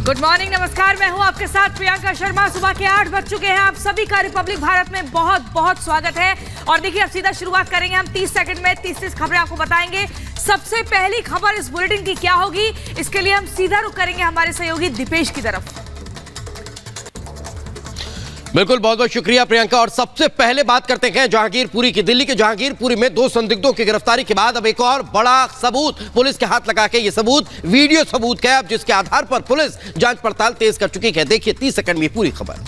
Good morning, नमस्कार। मैं हूं आपके साथ प्रियंका शर्मा। सुबह के 8 बज चुके हैं। आप सभी का रिपब्लिक भारत में बहुत बहुत स्वागत है। और देखिए, अब सीधा शुरुआत करेंगे हम 30 सेकंड में। 30 खबरें आपको बताएंगे। सबसे पहली खबर इस बुलेटिन की क्या होगी, इसके लिए हम सीधा रुख करेंगे हमारे सहयोगी दीपेश की तरफ। बिल्कुल, बहुत बहुत शुक्रिया प्रियंका। और सबसे पहले बात करते हैं जहांगीरपुरी की। दिल्ली के जहांगीरपुरी में 2 संदिग्धों की गिरफ्तारी के बाद अब एक और बड़ा सबूत पुलिस के हाथ लगा के, ये सबूत वीडियो सबूत का है, अब जिसके आधार पर पुलिस जांच पड़ताल तेज कर चुकी है। देखिए 30 सेकंड में पूरी खबर।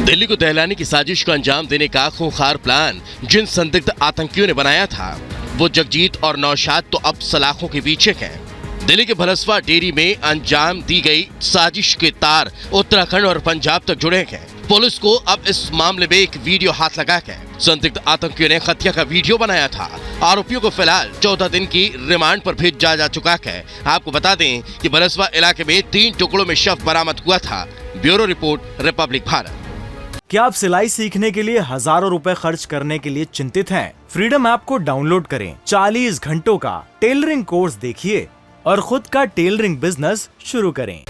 दिल्ली को दहलाने की साजिश को अंजाम देने का खूंखार प्लान जिन संदिग्ध आतंकियों ने बनाया था, वो जगजीत और नौशाद तो अब सलाखों के पीछे हैं। दिल्ली के भलसवा डेयरी में अंजाम दी गई साजिश के तार उत्तराखंड और पंजाब तक जुड़े हैं। पुलिस को अब इस मामले में एक वीडियो हाथ लगा के संदिग्ध आतंकियों ने हत्या का वीडियो बनाया था। आरोपियों को फिलहाल 14 दिन की रिमांड पर भेजा जा चुका है। आपको बता दें कि भलसवा इलाके में 3 टुकड़ों में शव बरामद हुआ था। Bureau report, republic Bharat. क्या आप सिलाई सीखने के लिए हजारों रुपए खर्च करने के लिए चिंतित हैं? फ्रीडम ऐप को डाउनलोड करें, 40 घंटों का टेलरिंग कोर्स देखिए और खुद का टेलरिंग बिजनेस शुरू करें।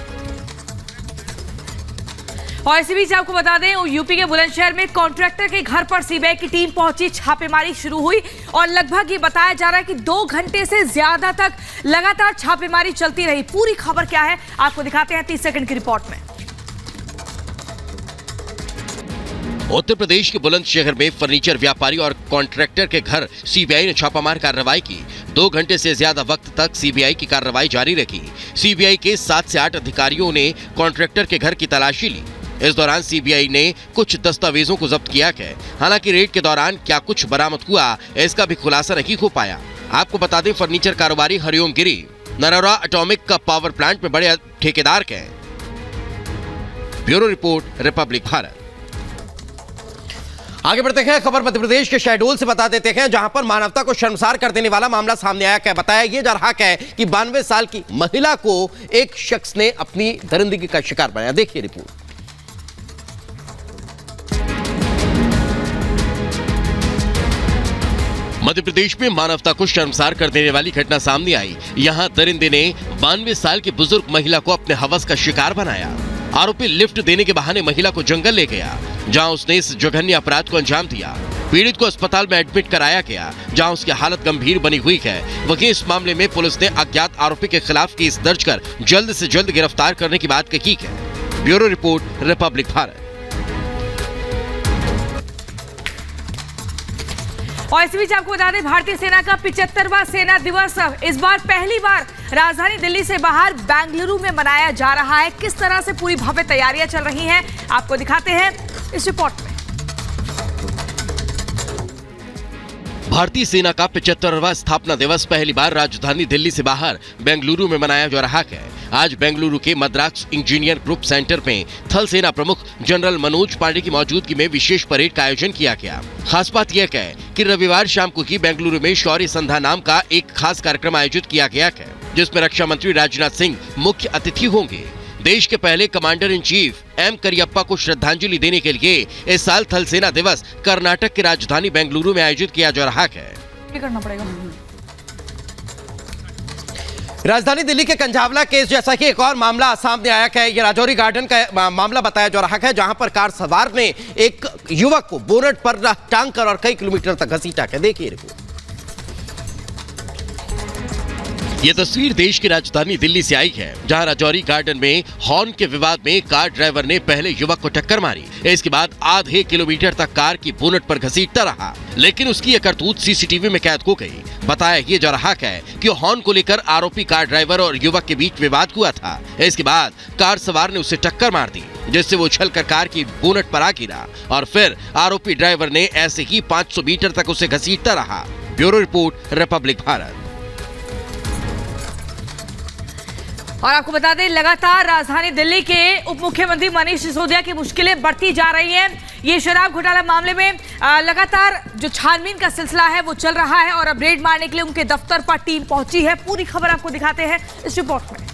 और इसी बीच आपको बता दें, यूपी के बुलंदशहर में कॉन्ट्रैक्टर के घर पर सीबीआई की टीम पहुंची। छापेमारी शुरू हुई और लगभग ये बताया जा रहा है कि 2 घंटे से ज्यादा तक लगातार छापेमारी चलती रही। पूरी खबर क्या है आपको दिखाते हैं 30 सेकंड की रिपोर्ट में। उत्तर प्रदेश के बुलंदशहर में फर्नीचर व्यापारी और कॉन्ट्रैक्टर के घर सीबीआई ने छापामार कार्रवाई की। 2 घंटे से ज्यादा वक्त तक सीबीआई की कार्रवाई जारी रखी। सीबीआई के 7 से 8 अधिकारियों ने कॉन्ट्रैक्टर के घर की तलाशी ली। इस दौरान सीबीआई ने कुछ दस्तावेजों को जब्त किया है। हालांकि रेड के दौरान क्या कुछ बरामद हुआ, इसका भी खुलासा नहीं हो पाया। आपको बता दें, फर्नीचर कारोबारी हरिओम गिरी नरोरा एटॉमिक का पावर प्लांट में बड़े ठेकेदार हैं। Bureau report, republic Bharat. आगे बढ़ते हैं। खबर मध्य प्रदेश के शहडोल से बता देते हैं, जहां पर मानवता को शर्मसार कर देने वाला मामला सामने आया है। बताया यह जा रहा है कि 92 साल की महिला को एक शख्स ने अपनी दरिंदगी का शिकार बनाया। देखिए रिपोर्ट। मध्य प्रदेश में मानवता को शर्मसार कर देने वाली घटना सामने आई। यहां दरिंदे ने 92 साल की बुजुर्ग महिला को अपने हवस का शिकार बनाया। आरोपी लिफ्ट देने के बहाने महिला को जंगल ले गया, जहां उसने इस जघन्य अपराध को अंजाम दिया। पीड़ित को अस्पताल में एडमिट कराया गया, जहां उसकी हालत गंभीर बनी हुई है। वहीं इस मामले में पुलिस ने अज्ञात आरोपी के खिलाफ केस दर्ज कर जल्द से जल्द गिरफ्तार करने की बात कही है। Bureau report, republic Bharat. और इसी बीच आपको बता दें, भारतीय सेना का 75वां सेना दिवस इस बार पहली बार राजधानी दिल्ली से बाहर बेंगलुरु में मनाया जा रहा है। किस तरह से पूरी भव्य तैयारियां चल रही हैं, आपको दिखाते हैं इस रिपोर्ट में। भारतीय सेना का 75वां स्थापना दिवस पहली बार राजधानी दिल्ली से बाहर बेंगलुरु में मनाया जा रहा है। आज बेंगलुरु के मद्रास इंजीनियर ग्रुप सेंटर में थल सेना प्रमुख जनरल मनोज पांडे की मौजूदगी में विशेष परेड का आयोजन किया गया। खास बात यह है कि रविवार शाम को ही बेंगलुरु में शौर्य संध्या नाम का एक खास कार्यक्रम आयोजित किया गया है, जिसमें रक्षा मंत्री राजनाथ सिंह मुख्य अतिथि होंगे। देश के पहले commander in chief M Cariappa को श्रद्धांजलि देने के लिए इस साल थल सेना दिवस कर्नाटक की राजधानी बेंगलुरु में आयोजित किया जा रहा है। करना पड़ेगा। राजधानी दिल्ली के कंझावला केस जैसा कि एक और मामला सामने आया है। यह राजौरी गार्डन का मामला बताया जा रहा है, जहां पर कार सवार ने एक युवक को बोनट पर टांग कर और कई किलोमीटर तक घसीटा है। देखिए रिपोर्ट। ये तस्वीर देश की राजधानी दिल्ली से आई है, जहां राजौरी गार्डन में हॉर्न के विवाद में कार ड्राइवर ने पहले युवक को टक्कर मारी। इसके बाद आधे किलोमीटर तक कार की बोनट पर घसीटता रहा, लेकिन उसकी यह करतूत सीसीटीवी में कैद हो गई। बताया ये जा रहा है कि हॉर्न को लेकर आरोपी कार ड्राइवर और युवक के बीच विवाद हुआ था। इसके बाद कार सवार ने उसे टक्कर मार दी, जिससे वो उछलकर कार की बोनट पर आ गिरा और फिर आरोपी ड्राइवर ने ऐसे ही 500 मीटर तक उसे घसीटता रहा। Bureau report, republic Bharat. और आपको बता दें, लगातार राजधानी दिल्ली के उप मुख्यमंत्री मनीष सिसोदिया की मुश्किलें बढ़ती जा रही हैं। ये शराब घोटाला मामले में लगातार जो छानबीन का सिलसिला है वो चल रहा है और अब रेड मारने के लिए उनके दफ्तर पर टीम पहुंची है। पूरी खबर आपको दिखाते हैं इस रिपोर्ट में।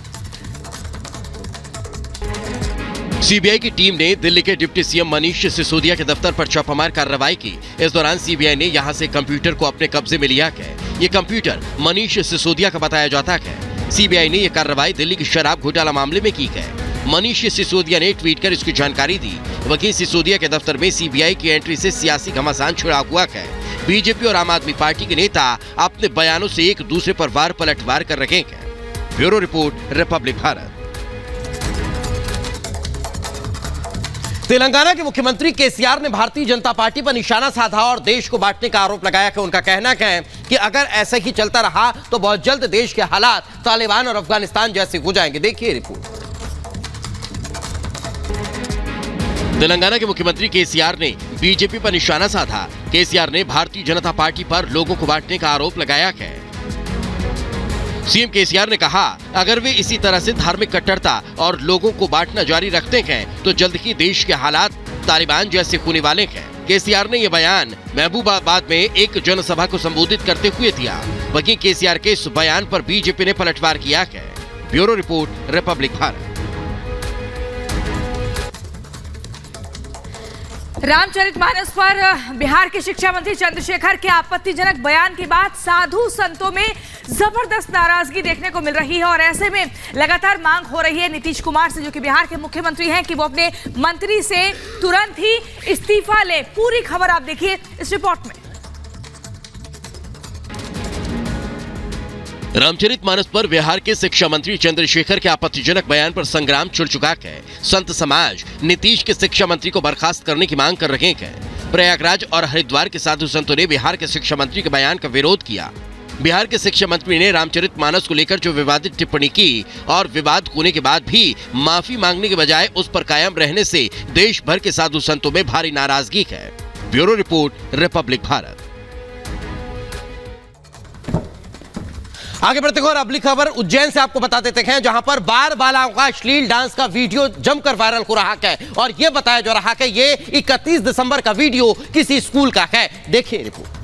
सीबीआई की टीम ने दिल्ली के डिप्टी सीएम मनीष सिसोदिया के दफ्तर पर छापामार कार्रवाई की। इस दौरान सीबीआई ने यहां से कंप्यूटर को अपने कब्जे में लिया है। ये कंप्यूटर मनीष सिसोदिया का बताया जाता है। सीबीआई ने यह कार्रवाई दिल्ली के शराब घोटाला मामले में की है। मनीष सिसोदिया ने ट्वीट कर इसकी जानकारी दी। वकील सिसोदिया के दफ्तर में सीबीआई की एंट्री से सियासी घमासान छिड़ा हुआ है। बीजेपी और आम आदमी पार्टी के नेता अपने बयानों से एक दूसरे पर वार पलटवार कर रहे हैं। Bureau report, republic Bharat. Telangana के मुख्यमंत्री केसीआर ने भारतीय जनता पार्टी पर निशाना साधा और देश को बांटने का आरोप लगाया कि उनका कहना है कि अगर ऐसा ही चलता रहा तो बहुत जल्द देश के हालात तालिबान और अफगानिस्तान जैसे हो जाएंगे। देखिए रिपोर्ट। तेलंगाना के मुख्यमंत्री केसीआर ने बीजेपी पर निशाना साधा। केसीआर ने भारतीय जनता पार्टी पर लोगों को बांटने का आरोप लगाया है। सीएम केसीआर ने कहा, अगर वे इसी तरह से धार्मिक कट्टरता और लोगों को बांटना जारी रखते हैं तो जल्द ही देश के हालात तालिबान जैसे होने वाले हैं। केसीआर ने यह बयान महबूबाबाद में एक जनसभा को संबोधित करते हुए दिया। वहीं केसीआर के इस बयान पर बीजेपी ने पलटवार किया है। Bureau report, republic Bharat. Ramcharitmanas पर बिहार के शिक्षा मंत्री चंद्रशेखर के आपत्तिजनक बयान के बाद साधु संतों में जबरदस्त नाराजगी देखने को मिल रही है और ऐसे में लगातार मांग हो रही है नीतीश कुमार से, जो कि बिहार के मुख्यमंत्री हैं, कि वो अपने मंत्री से तुरंत ही इस्तीफा ले। पूरी खबर आप देखिए इस रिपोर्ट में। रामचरितमानस पर बिहार के शिक्षा मंत्री चंद्रशेखर के आपत्तिजनक बयान पर संग्राम छिड़ चुका है। संत समाज नीतीश के शिक्षा मंत्री को बर्खास्त करने की मांग कर रहे हैं। प्रयागराज और हरिद्वार के साधु संतों ने बिहार के शिक्षा मंत्री के बयान का विरोध किया। बिहार के शिक्षा मंत्री ने रामचरितमानस को लेकर जो विवादित टिप्पणी की और विवाद होने के बाद भी माफी मांगने के बजाय उस पर कायम रहने से देश भर के साधु संतों में भारी नाराजगी है। Bureau report, republic Bharat. आगे बढ़ते हैं और अगली खबर उज्जैन से आपको बता देते हैं, जहां पर बार बालाओं का अश्लील डांस का वीडियो जमकर वायरल हो रहा है और यह बताया जा रहा है ये 31 दिसंबर का वीडियो किसी स्कूल का है। देखिए रिपोर्ट।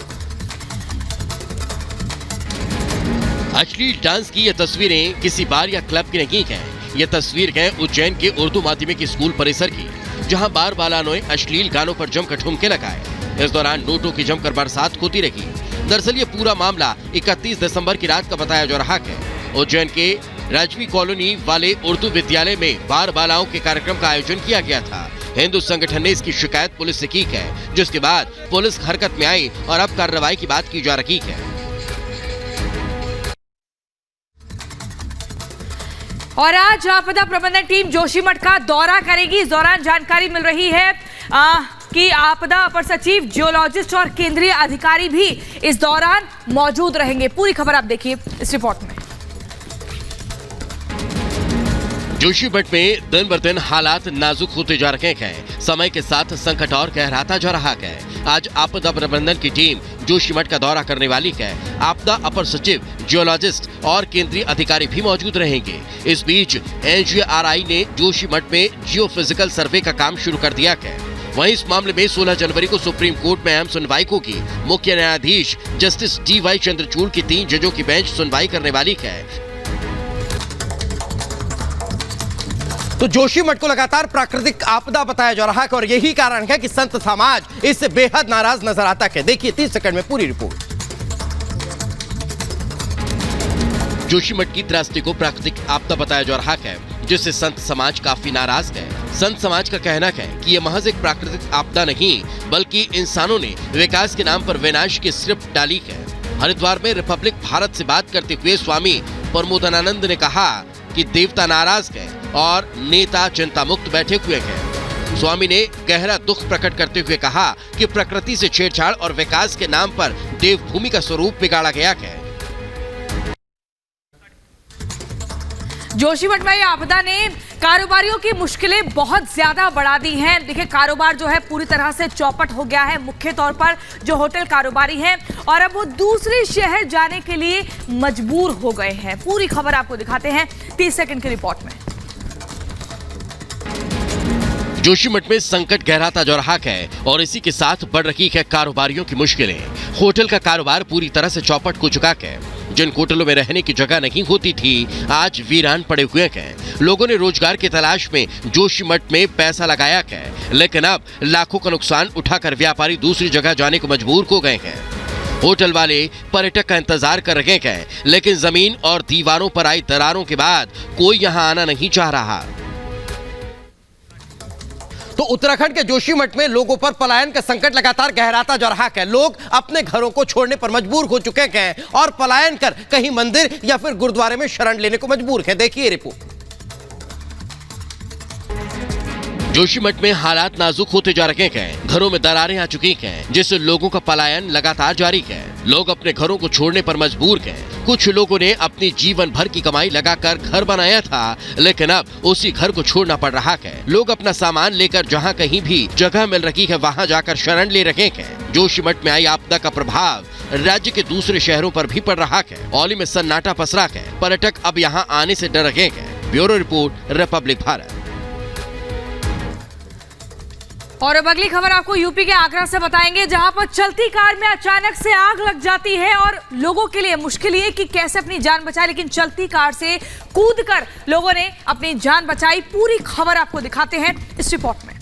अश्लील डांस की ये तस्वीरें किसी बार या क्लब की नहीं है। ये तस्वीर है उज्जैन के उर्दू माध्यमिक स्कूल परिसर की, जहां बार बालाओं ने अश्लील गानों पर जमकर ठुमके लगाए। इस दौरान नोटों की जमकर बरसात होती रही। दरअसल ये पूरा मामला 31 दिसंबर की रात का बताया जा रहा है। उज्जैन के राजवी कॉलोनी वाले उर्दू विद्यालय में बार बालाओं के कार्यक्रम का आयोजन किया गया था। हिंदू संगठन ने इसकी शिकायत पुलिस से की है, जिसके बाद पुलिस हरकत में आई और अब कार्रवाई की बात की जा रही है। और आज आपदा प्रबंधन टीम जोशीमठ का दौरा करेगी। इस दौरान जानकारी मिल रही है कि आपदा अपर सचिव, जियोलॉजिस्ट और केंद्रीय अधिकारी भी इस दौरान मौजूद रहेंगे। पूरी खबर आप देखिए इस रिपोर्ट में। जोशीमठ में दिन ब दिन हालात नाजुक होते जा रहे हैं। समय के साथ संकट और गहराता जा रहा है। आज आपदा प्रबंधन की टीम जोशीमठ का दौरा करने वाली है। आपदा अपर सचिव, जियोलॉजिस्ट और केंद्रीय अधिकारी भी मौजूद रहेंगे। इस बीच एनजीआरआई ने जोशीमठ में जियो फिजिकल सर्वे का काम शुरू कर दिया है। वहीं इस मामले में 16 जनवरी को सुप्रीम कोर्ट में अहम सुनवाई होगी। मुख्य न्यायाधीश जस्टिस DY चंद्रचूड़ की 3 जजों की बेंच सुनवाई करने वाली है। तो जोशीमठ को लगातार प्राकृतिक आपदा बताया जा रहा है और यही कारण है कि संत समाज इससे बेहद नाराज नजर आता है। देखिए 30 सेकंड में पूरी रिपोर्ट। जोशीमठ की त्रासदी को प्राकृतिक आपदा बताया जा रहा है, जिससे संत समाज काफी नाराज है। संत समाज का कहना है कि यह महज एक प्राकृतिक आपदा नहीं, बल्कि इंसानों ने विकास के नाम पर विनाश की स्क्रिप्ट डाली है। हरिद्वार में रिपब्लिक भारत से बात करते हुए स्वामी प्रमोदानंद ने कहा कि देवता नाराज है और नेता चिंता मुक्त बैठे हुए हैं। स्वामी ने गहरा दुख प्रकट करते हुए कहा कि प्रकृति से छेड़छाड़ और विकास के नाम पर देवभूमि का स्वरूप बिगाड़ा गया है। जोशीमठ में आपदा ने कारोबारियों की मुश्किलें बहुत ज्यादा बढ़ा दी हैं। देखिए, कारोबार जो है पूरी तरह से चौपट हो गया है। मुख्य तौर पर जो होटल कारोबारी हैं और अब वो दूसरे शहर जाने के लिए मजबूर हो गए हैं। पूरी खबर आपको दिखाते हैं 30 सेकंड की रिपोर्ट में। जोशीमठ में संकट गहराता जा रहा है और इसी के साथ बढ़ रही है कारोबारियों की मुश्किलें। होटल का कारोबार पूरी तरह से चौपट हो चुका है। जिन होटलों में रहने की जगह नहीं होती थी, आज वीरान पड़े हुए हैं। लोगों ने रोजगार की तलाश में जोशीमठ में पैसा लगाया है, लेकिन अब लाखों का नुकसान उठाकर व्यापारी दूसरी जगह जाने को मजबूर हो गए हैं। होटल वाले पर्यटक का इंतजार कर रहे हैं, लेकिन जमीन और दीवारों पर आई दरारों के बाद कोई यहां आना नहीं चाह रहा। तो उत्तराखंड के जोशीमठ में लोगों पर पलायन का संकट लगातार गहराता जा रहा है। लोग अपने घरों को छोड़ने पर मजबूर हो चुके हैं और पलायन कर कहीं मंदिर या फिर गुरुद्वारे में शरण लेने को मजबूर हैं। देखिए रिपोर्ट। जोशीमठ में हालात नाजुक होते जा रहे हैं। घरों में दरारें आ चुकी हैं, जिससे लोगों का पलायन लगातार जारी है। लोग अपने घरों को छोड़ने पर मजबूर हैं। कुछ लोगों ने अपनी जीवन भर की कमाई लगाकर घर बनाया था, लेकिन अब उसी घर को छोड़ना पड़ रहा है। लोग अपना सामान लेकर जहां कहीं भी जगह मिल रही है वहां जाकर शरण ले रहे हैं। जोशीमठ में आई आपदा का प्रभाव राज्य के दूसरे शहरों पर भी पड़ रहा है। औली में सन्नाटा पसरा है। पर्यटक अब यहाँ आने से डर रहे हैं। Bureau report, republic Bharat. और अब अगली खबर आपको यूपी के आगरा से बताएंगे, जहां पर चलती कार में अचानक से आग लग जाती है और लोगों के लिए मुश्किल ये कि कैसे अपनी जान बचाए, लेकिन चलती कार से कूदकर लोगों ने अपनी जान बचाई। पूरी खबर आपको दिखाते हैं इस रिपोर्ट में।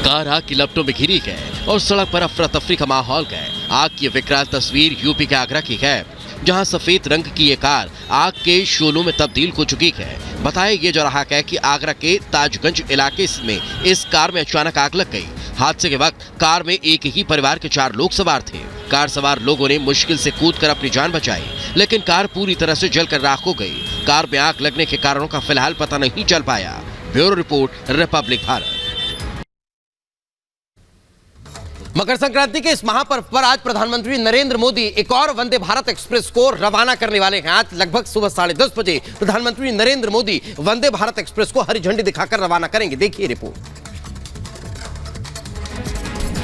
कार आग की लपटों में घिरी है और सड़क पर अफरा तफरी का माहौल है। आग की विकराल तस्वीर यूपी के आगरा की है, जहां सफेद रंग की ये कार आग के शोलों में तब्दील हो चुकी है। बताया ये जा रहा है कि आगरा के ताजगंज इलाके में इस कार में अचानक आग लग गई। हादसे के वक्त कार में एक ही परिवार के 4 लोग सवार थे। कार सवार लोगों ने मुश्किल से कूदकर अपनी जान बचाई, लेकिन कार पूरी तरह से जलकर राख हो गई। कार में आग लगने के कारणों का फिलहाल पता नहीं चल पाया। Bureau report, republic Bharat. Makar Sankranti के इस महापर्व पर आज प्रधानमंत्री नरेंद्र मोदी एक और वंदे भारत एक्सप्रेस को रवाना करने वाले हैं। आज लगभग सुबह 10:30 बजे प्रधानमंत्री नरेंद्र मोदी वंदे भारत एक्सप्रेस को हरी झंडी दिखाकर रवाना करेंगे। देखिए रिपोर्ट।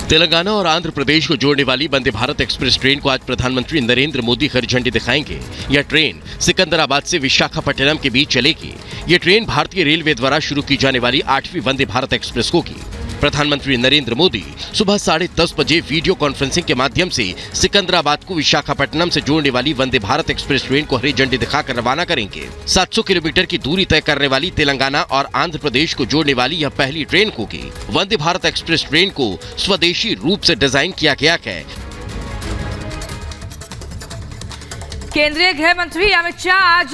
तेलंगाना और आंध्र प्रदेश को जोड़ने वाली वंदे भारत एक्सप्रेस ट्रेन को आज प्रधानमंत्री नरेंद्र मोदी हरी झंडी दिखाएंगे। यह ट्रेन सिकंदराबाद से विशाखापट्टनम के बीच चलेगी। यह ट्रेन भारतीय रेलवे द्वारा शुरू की जाने वाली 8वीं वंदे भारत एक्सप्रेस होगी। प्रधानमंत्री नरेंद्र मोदी सुबह 10:30 बजे वीडियो कॉन्फ्रेंसिंग के माध्यम से सिकंदराबाद को विशाखापट्टनम से जोड़ने वाली वंदे भारत एक्सप्रेस ट्रेन को हरी झंडी दिखाकर रवाना करेंगे। 700 किलोमीटर की दूरी तय करने वाली तेलंगाना और आंध्र प्रदेश को जोड़ने वाली यह पहली ट्रेन होगी। वंदे भारत एक्सप्रेस ट्रेन को स्वदेशी रूप से डिजाइन किया गया है। केंद्रीय गृह मंत्री अमित शाह आज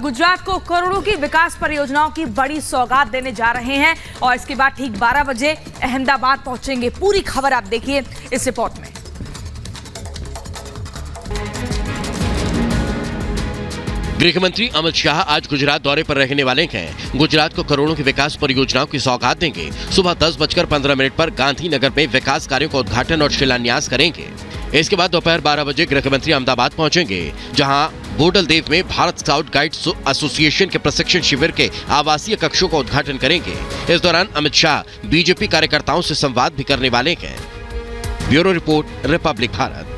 गुजरात को करोड़ों की विकास परियोजनाओं की बड़ी सौगात देने जा रहे हैं और इसके बाद ठीक 12 बजे अहमदाबाद पहुंचेंगे। पूरी खबर आप देखिए इस रिपोर्ट में। गृह मंत्री अमित शाह आज गुजरात दौरे पर रहने वाले हैं। गुजरात को करोड़ों की विकास परियोजनाओं की सौगात देंगे। सुबह 10:15 पर गांधीनगर में विकास कार्यों का उद्घाटन और शिलान्यास करेंगे। इसके बाद दोपहर 12 बजे गृह मंत्री अहमदाबाद पहुंचेंगे, जहां बोडलदेव में भारत स्काउट गाइड एसोसिएशन के प्रशिक्षण शिविर के आवासीय कक्षों का उद्घाटन करेंगे। इस दौरान अमित शाह बीजेपी कार्यकर्ताओं से संवाद भी करने वाले हैं। Bureau report, republic Bharat.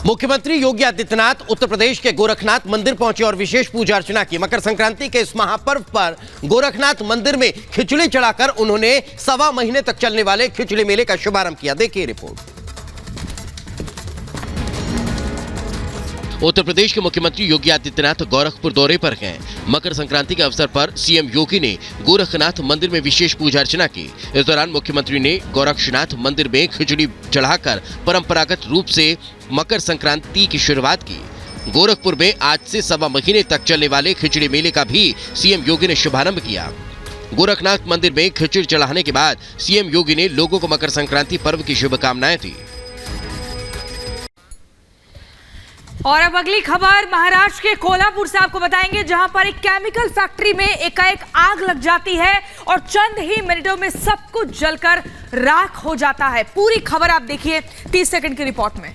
मुख्यमंत्री योगी आदित्यनाथ उत्तर प्रदेश के गोरखनाथ मंदिर पहुंचे और विशेष पूजा अर्चना की। मकर संक्रांति के इस महापर्व पर गोरखनाथ मंदिर में खिचड़ी चढ़ाकर उन्होंने 1.25 महीने तक चलने वाले खिचड़ी मेले का शुभारंभ किया। देखिए रिपोर्ट। उत्तर प्रदेश के मुख्यमंत्री योगी आदित्यनाथ गोरखपुर दौरे पर हैं। मकर संक्रांति के अवसर पर सीएम योगी ने गोरखनाथ मंदिर में विशेष पूजा अर्चना की। इस दौरान मुख्यमंत्री ने गोरखनाथ मंदिर में खिचड़ी चढ़ाकर परंपरागत रूप से मकर संक्रांति की शुरुआत की। गोरखपुर में आज से 1.25 महीने तक चलने वाले खिचड़ी मेले का भी सीएम योगी ने शुभारंभ किया। गोरखनाथ मंदिर में खिचड़ी चढ़ाने के बाद सीएम योगी ने लोगों को मकर संक्रांति पर्व की शुभकामनाएं दी। और अब अगली खबर महाराष्ट्र के कोल्हापुर से आपको बताएंगे, जहां पर एक केमिकल फैक्ट्री में एकाएक आग लग जाती है और चंद ही मिनटों में सब कुछ जलकर राख हो जाता है। पूरी खबर आप देखिए 30 सेकंड की रिपोर्ट में।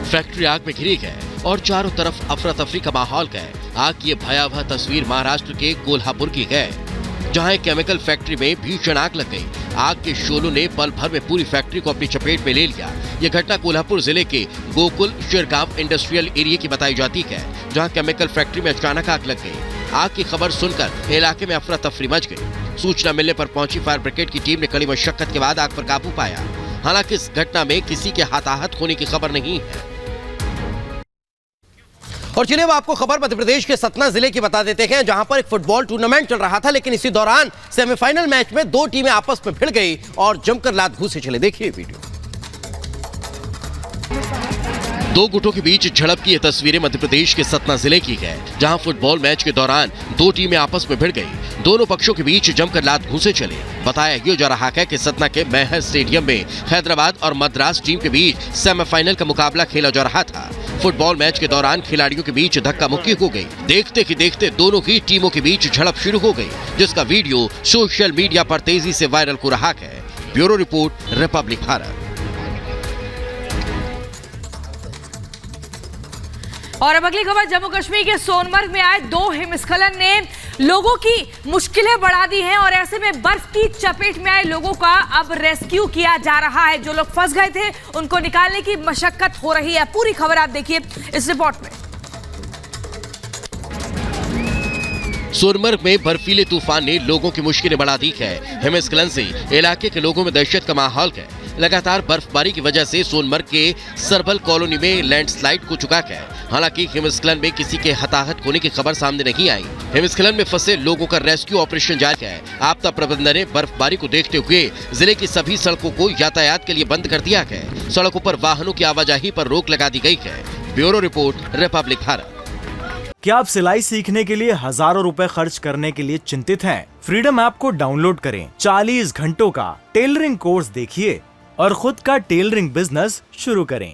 फैक्ट्री आग में घिरी है और चारों तरफ अफरा तफरी का माहौल है। आग की भयावह तस्वीर महाराष्ट्र के कोल्हापुर की है, जहां एक केमिकल फैक्ट्री में भीषण आग लग गई। आग के शोलों ने पल भर में पूरी फैक्ट्री को अपनी चपेट में ले लिया। यह घटना कोल्हापुर जिले के गोकुल शिरगांव इंडस्ट्रियल एरिया की बताई जाती है, जहां केमिकल फैक्ट्री में अचानक आग लग गई। आग की खबर सुनकर इलाके में अफरा तफरी मच गई। सूचना मिलने पर पहुंची फायर ब्रिगेड की टीम ने कड़ी मशक्कत के बाद आग पर काबू पाया। हालांकि इस घटना में किसी के हताहत होने की खबर नहीं है। और चलिए अब आपको खबर मध्य प्रदेश के सतना जिले की बता देते हैं, जहां पर एक फुटबॉल टूर्नामेंट चल रहा था, लेकिन इसी दौरान सेमीफाइनल मैच में दो टीमें आपस में भिड़ गई और जमकर लात घूंसे चले। देखिए वीडियो। दो गुटों के बीच झड़प की ये तस्वीरें मध्य प्रदेश के सतना जिले की है, जहां फुटबॉल मैच के दौरान दो टीमें आपस में भिड़ गई। दोनों पक्षों के बीच जमकर लात घूंसे चले। बताया ये जा रहा है कि सतना के मैहर स्टेडियम में हैदराबाद और मद्रास टीम के बीच सेमीफाइनल का मुकाबला खेला जा रहा था। फुटबॉल मैच के दौरान खिलाड़ियों के बीच धक्का मुक्की हो गई। देखते ही देखते दोनों ही टीमों के बीच झड़प शुरू हो गई, जिसका वीडियो सोशल मीडिया पर तेजी से वायरल हो रहा है। Bureau report, republic Bharat. और अब अगली खबर, जम्मू कश्मीर के सोनमर्ग में आए दो हिमस्खलन ने लोगों की मुश्किलें बढ़ा दी हैं और ऐसे में बर्फ की चपेट में आए लोगों का अब रेस्क्यू किया जा रहा है। जो लोग फंस गए थे उनको निकालने की मशक्कत हो रही है। पूरी खबर आप देखिए इस रिपोर्ट में। सोनमर्ग में बर्फीले तूफान ने लोगों की मुश्किलें बढ़ा दी है। हिमस्खलन से इलाके के लोगों में दहशत का माहौल है। लगातार बर्फबारी की वजह से सोनमर्ग के सरबल कॉलोनी में लैंडस्लाइड हो चुका है। हालांकि हिमस्खलन में किसी के हताहत होने की खबर सामने नहीं आई। हिमस्खलन में फंसे लोगों का रेस्क्यू ऑपरेशन जारी है। आपदा प्रबंधन ने बर्फबारी को देखते हुए जिले की सभी सड़कों को यातायात के लिए बंद कर दिया है। सड़कों पर वाहनों की आवाजाही पर रोक लगा दी गई है। Bureau report, republic Bharat. क्या आप सिलाई सीखने के लिए हजारों रुपए खर्च करने के लिए चिंतित हैं? फ्रीडम ऐप को डाउनलोड करें, 40 घंटों का टेलरिंग कोर्स देखिए और खुद का टेलरिंग बिजनेस शुरू करें।